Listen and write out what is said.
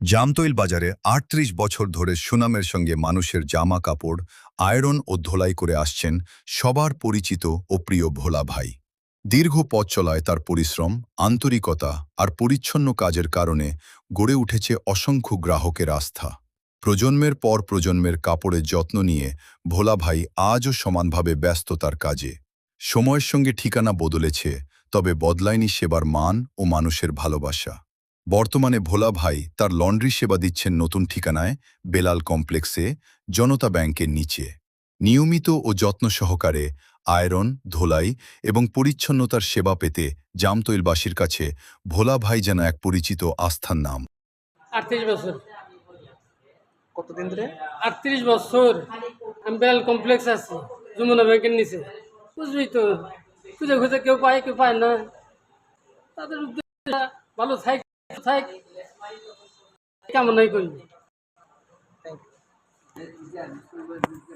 জামতৈল বাজারে ৩৮ বছর ধরে সুনামের সঙ্গে মানুষের জামা কাপড় আয়রন ও ধোলাই করে আসছেন সবার পরিচিত ও প্রিয় ভোলা ভাই। দীর্ঘ পথ চলায় তার পরিশ্রম, আন্তরিকতা আর পরিচ্ছন্ন কাজের কারণে গড়ে উঠেছে অসংখ্য গ্রাহকের আস্থা। প্রজন্মের পর প্রজন্মের কাপড়ের যত্ন নিয়ে ভোলা ভাই আজও সমানভাবে ব্যস্ত তার কাজে। সময়ের সঙ্গে ঠিকানা বদলেছে, তবে বদলায়নি সেবার মান ও মানুষের ভালোবাসা। বর্তমানে ভোলা ভাই তার লন্ড্রি সেবা দিচ্ছেন নতুন ঠিকানায়, বেলাল কমপ্লেক্সে, জনতা ব্যাংকের নিচে। নিয়মিত ও যত্ন সহকারে আয়রন, ধোলাই এবং পরিচ্ছন্নতার সেবা পেতে জামতৈলবাসীর কাছে ভোলা ভাই যেন এক পরিচিত আস্থার নাম। 38 বছর। কতদিন ধরে? 38 বছর আমি বেলাল কমপ্লেক্স আছি, যমুনা ব্যাংকের নিচে। বুঝবি তো, খুঁজে খুঁজে কেউ পায় না। তাদের উদ্দেশ্য ভালো থাক থাক কামনাই করি। Thank you.